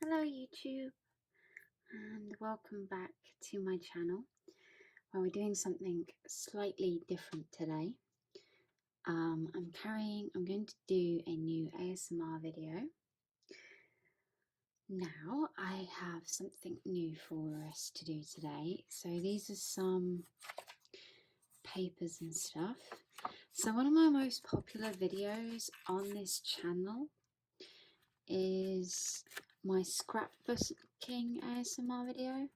Hello YouTube and welcome back to my channel where we're doing something slightly different today. I'm going to do a new ASMR video. Now I have something new for us to do today. So these are some papers and stuff. So one of my most popular videos on this channel is my scrapbooking ASMR video.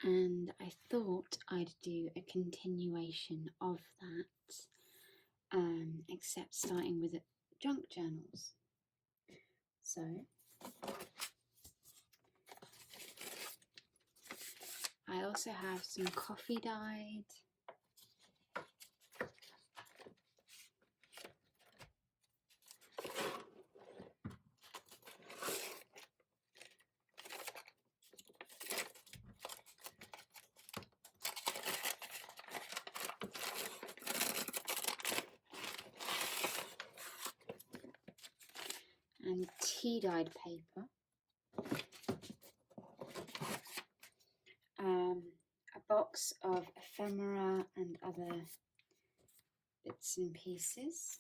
And I thought I'd do a continuation of that, except starting with junk journals. So I also have some coffee dyed. And tea dyed paper, a box of ephemera and other bits and pieces.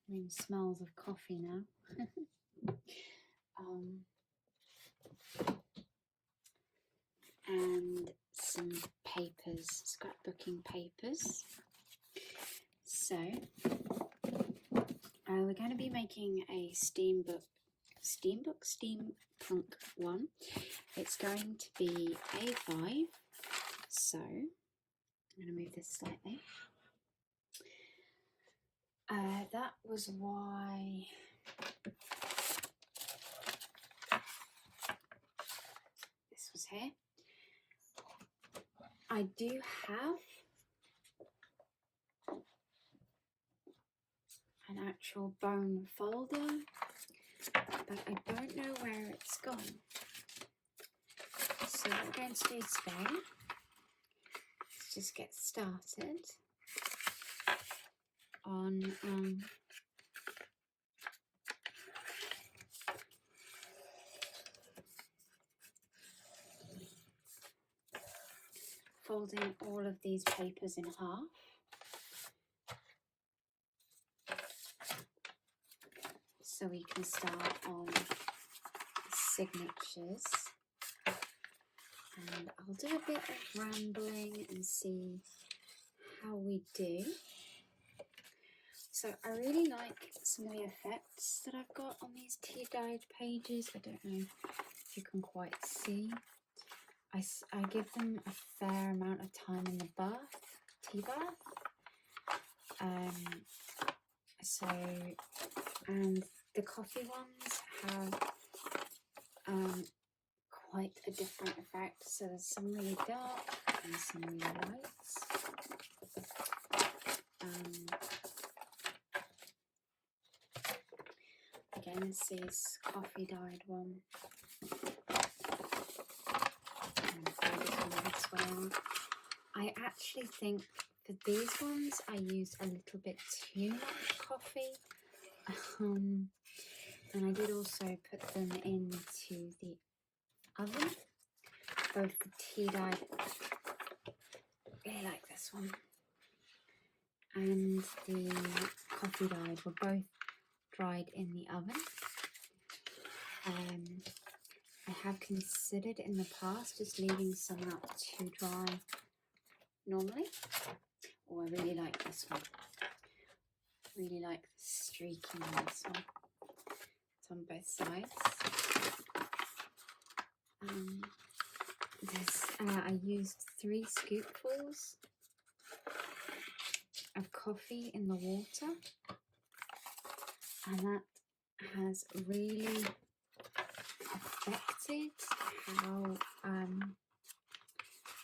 Room smells of coffee now. And some papers, scrapbooking papers. So we're going to be making a steampunk one. It's going to be A5, so I'm going to move this slightly. That was why this was here. I do have an actual bone folder, but I don't know where it's gone. So what we're going to do today is just get started on folding all of these papers in half. So we can start on signatures, and I'll do a bit of rambling and see how we do. So I really like some of the effects that I've got on these tea dyed pages. I don't know if you can quite see. I give them a fair amount of time in the tea bath. And the coffee ones have quite a different effect. So there's some really dark and some really lights. Again, this is coffee dyed one. I actually think for these ones I used a little bit too much coffee, and I did also put them into the oven. Both the tea dyed, I really like this one, and the coffee dyed were both dried in the oven. I have considered in the past just leaving some out to dry normally. Oh, I really like this one. Really like the streaking on this one. It's on both sides. I used 3 scoopfuls of coffee in the water, and that has really affected how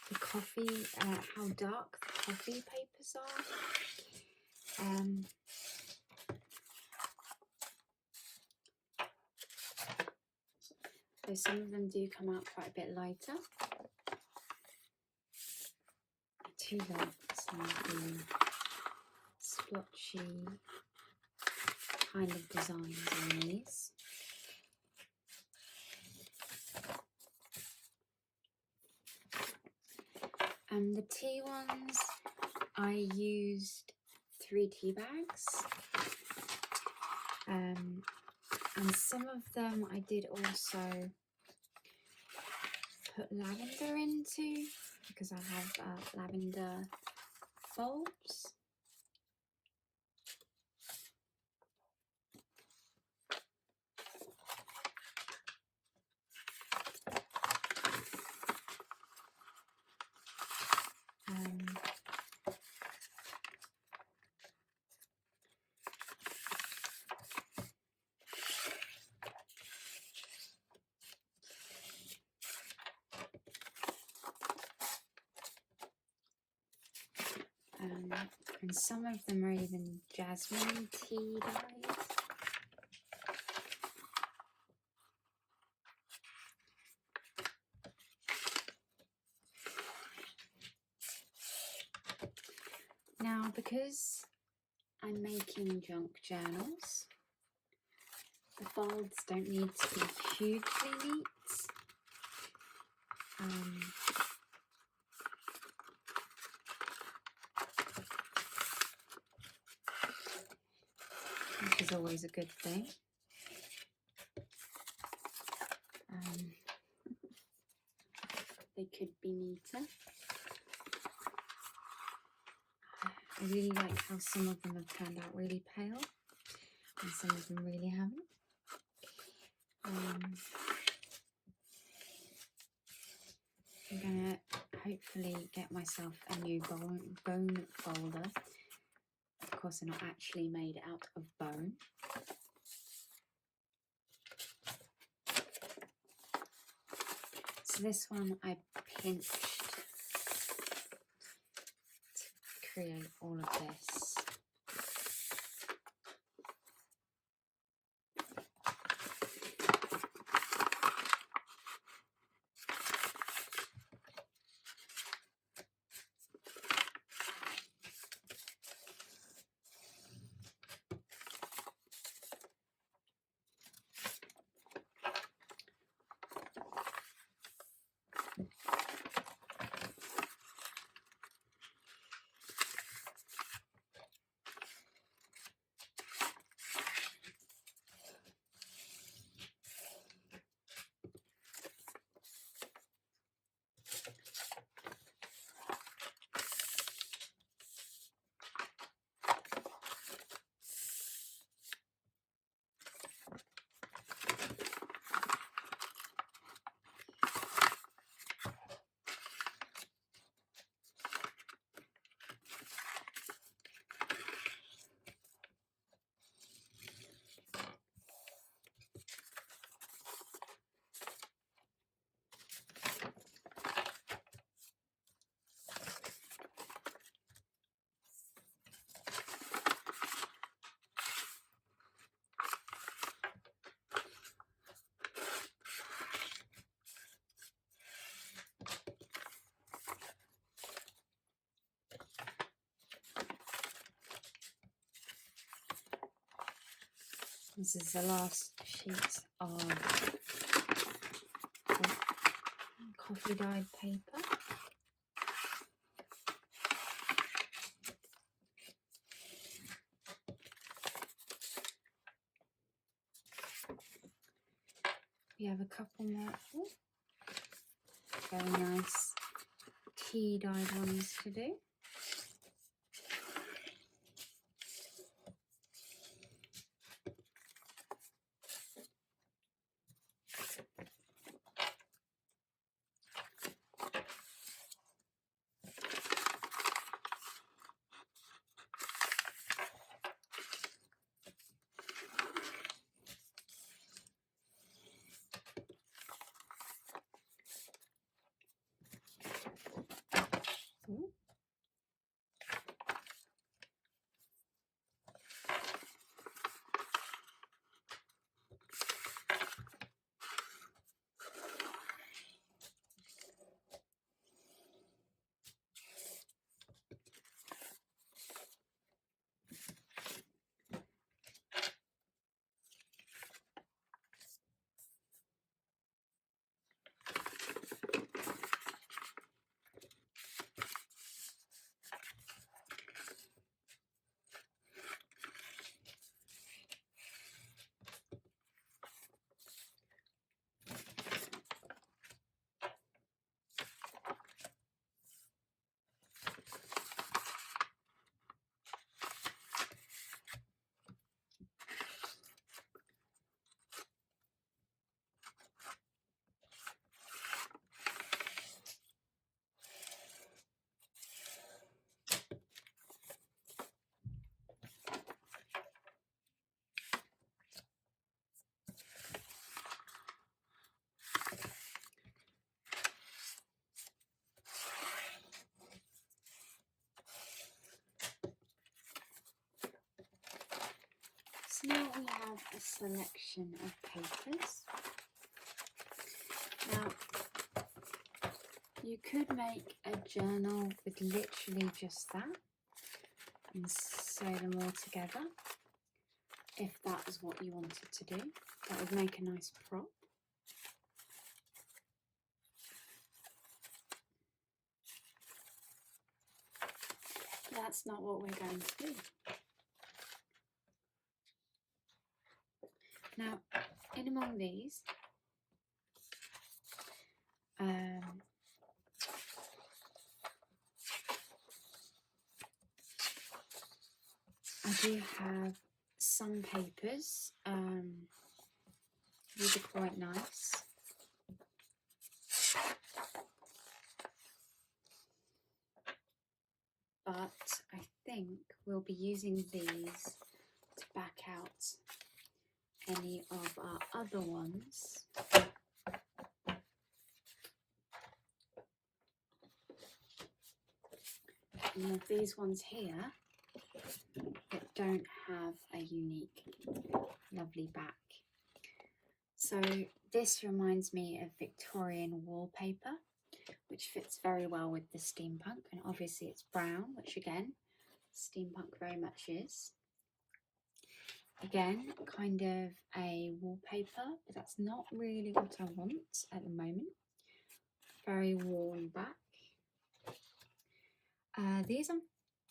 the coffee, how dark the coffee papers are. So some of them do come out quite a bit lighter. I do like some of the splotchy kind of designs on these. And the tea ones, I used 3 tea bags. And some of them I did also put lavender into, because I have lavender bulbs. And some of them are even jasmine tea dyed. Now, because I'm making junk journals, the folds don't need to be hugely neat. Which is always a good thing. They could be neater. I really like how some of them have turned out really pale and some of them really haven't. I'm going to hopefully get myself a new bone folder. Of course, they're not actually made out of bone. So this one I pinched to create all of this. This is the last sheet of coffee dyed paper. We have a couple more very nice tea dyed ones to do. Ooh. Now we have a selection of papers. Now, you could make a journal with literally just that and sew them all together if that was what you wanted to do. That would make a nice prop. But that's not what we're going to do. Now, in among these, I do have some papers. These are quite nice. But I think we'll be using these to back out any of our other ones. And of these ones here that don't have a unique, lovely back. So this reminds me of Victorian wallpaper, which fits very well with the steampunk, and obviously it's brown, which again, steampunk very much is. Again, kind of a wallpaper, but that's not really what I want at the moment. Very worn back. These I'm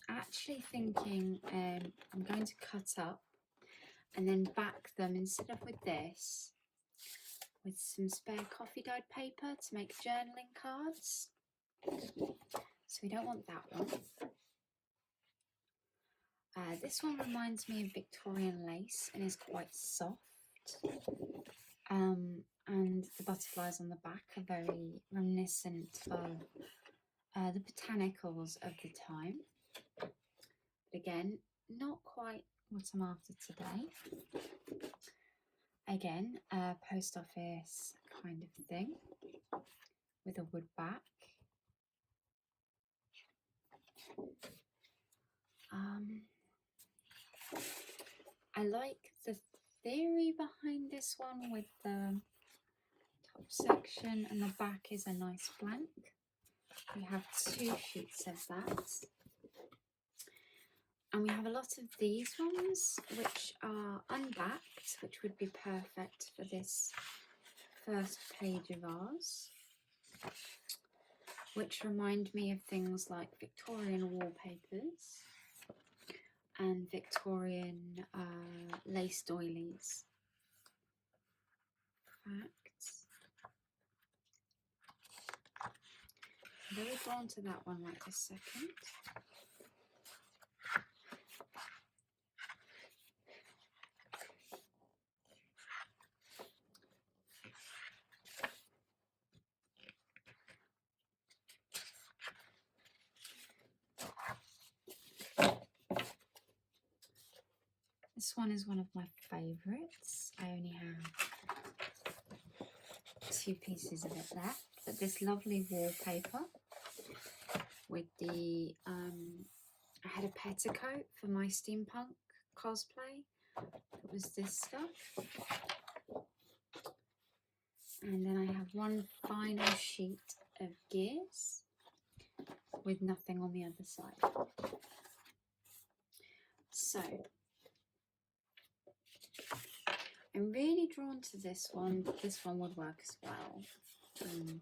actually thinking I'm going to cut up and then back them, instead of with this, with some spare coffee dyed paper to make journaling cards. So we don't want that one. This one reminds me of Victorian lace and is quite soft. And the butterflies on the back are very reminiscent of the botanicals of the time. But again, not quite what I'm after today. Again, a post office kind of thing with a wood back. I like the theory behind this one with the top section, and the back is a nice blank. We have 2 sheets of that. And we have a lot of these ones which are unbacked, which would be perfect for this first page of ours, which remind me of things like Victorian wallpapers and Victorian lace doilies. Facts. I'm very drawn to that one right this second. This one is one of my favourites. I only have 2 pieces of it left, but this lovely wallpaper with the I had a petticoat for my steampunk cosplay. It was this stuff. And then I have one final sheet of gears with nothing on the other side. So I'm really drawn to this one, but this one would work as well. I'm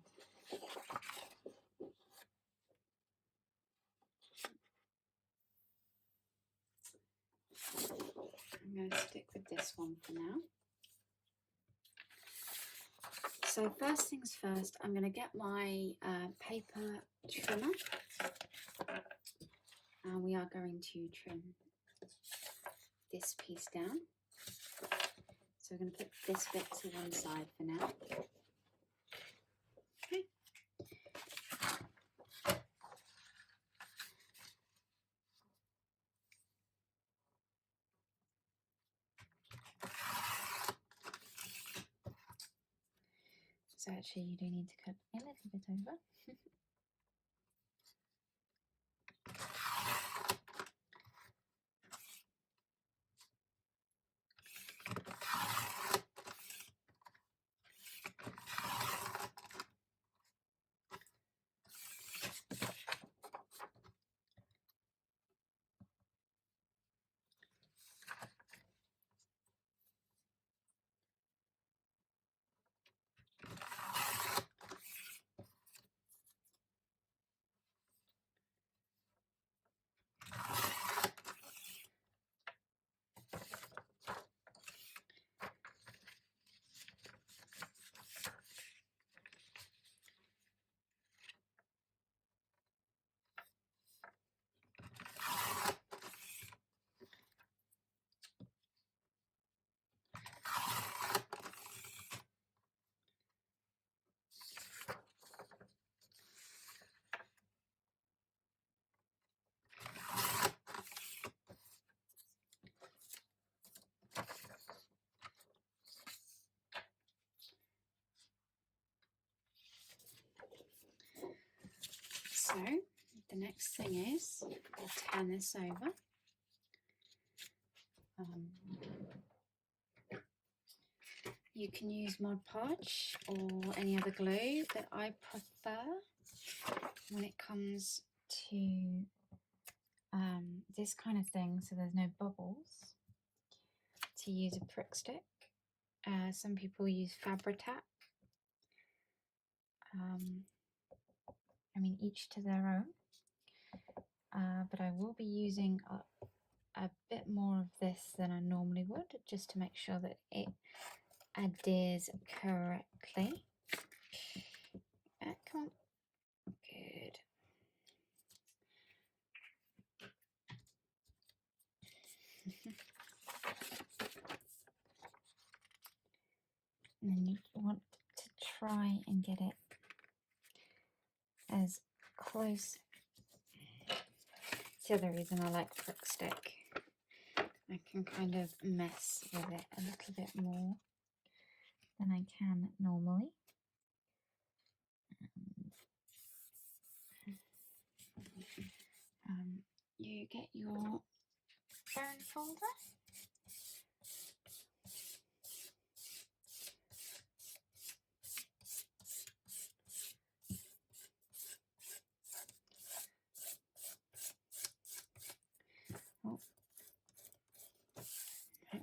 going to stick with this one for now. So first things first, I'm going to get my paper trimmer, and we are going to trim this piece down. So we're going to put this bit to one side for now. Okay. So actually you do need to cut a little bit over. So the next thing is we'll turn this over. You can use Mod Podge or any other glue, but I prefer, when it comes to this kind of thing, so there's no bubbles, to use a prick stick. Some people use Fabri-Tac. I mean, each to their own. But I will be using a bit more of this than I normally would, just to make sure that it adheres correctly. Come on. Good. And then you want to try and get it as close. It's the other reason I like prick stick. I can kind of mess with it a little bit more than I can normally. You get your bone folder. Oh.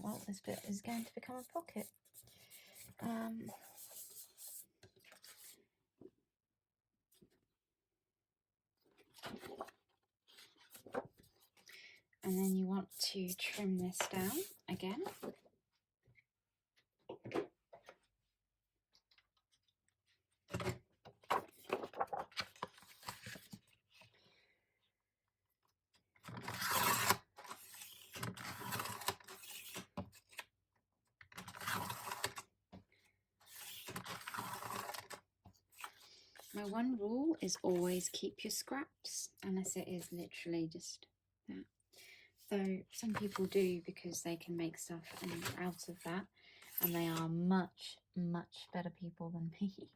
Well, this bit is going to become a pocket. And then you want to trim this down again. My one rule is always keep your scraps, unless it is literally just that. Though some people do, because they can make stuff out of that, and they are much, much better people than me.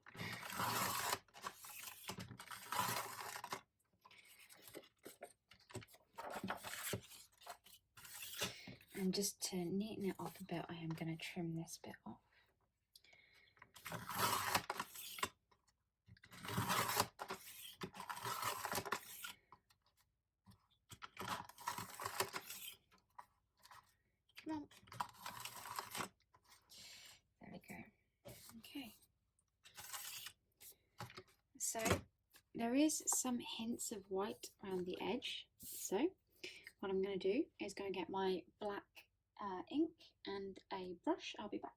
And just to neaten it off a bit, I am going to trim this bit off. Come on. There we go. Okay. So there is some hints of white around the edge. So what I'm going to do is go and get my black ink and a brush. I'll be back.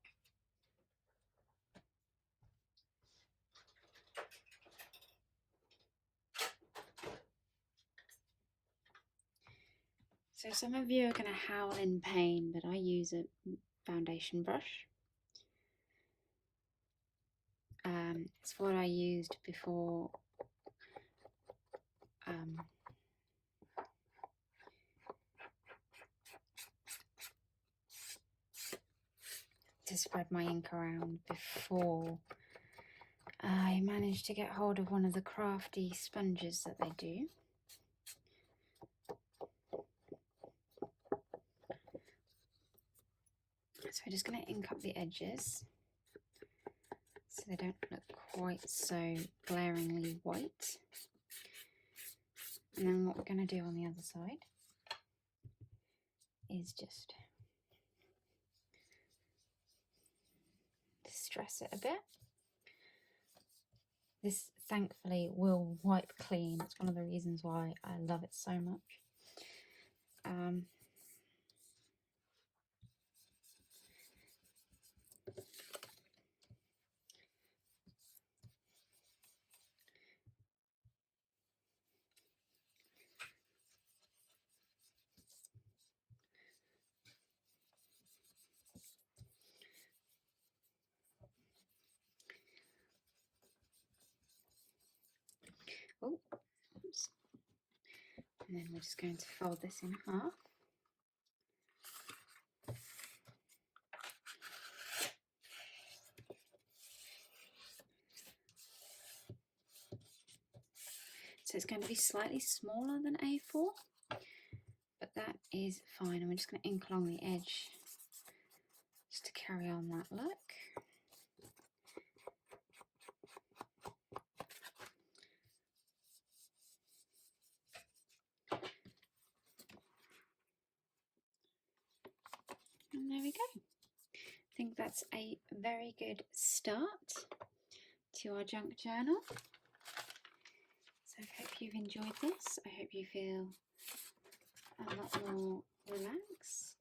So some of you are going to howl in pain, but I use a foundation brush. It's what I used before to spread my ink around before I managed to get hold of one of the crafty sponges that they do. So we're just going to ink up the edges so they don't look quite so glaringly white. And then what we're going to do on the other side is just distress it a bit. This thankfully will wipe clean. It's one of the reasons why I love it so much. Oh, oops. And then we're just going to fold this in half. So it's going to be slightly smaller than A4, but that is fine. And we're just going to ink along the edge just to carry on that look. And there we go. I think that's a very good start to our junk journal. So I hope you've enjoyed this. I hope you feel a lot more relaxed.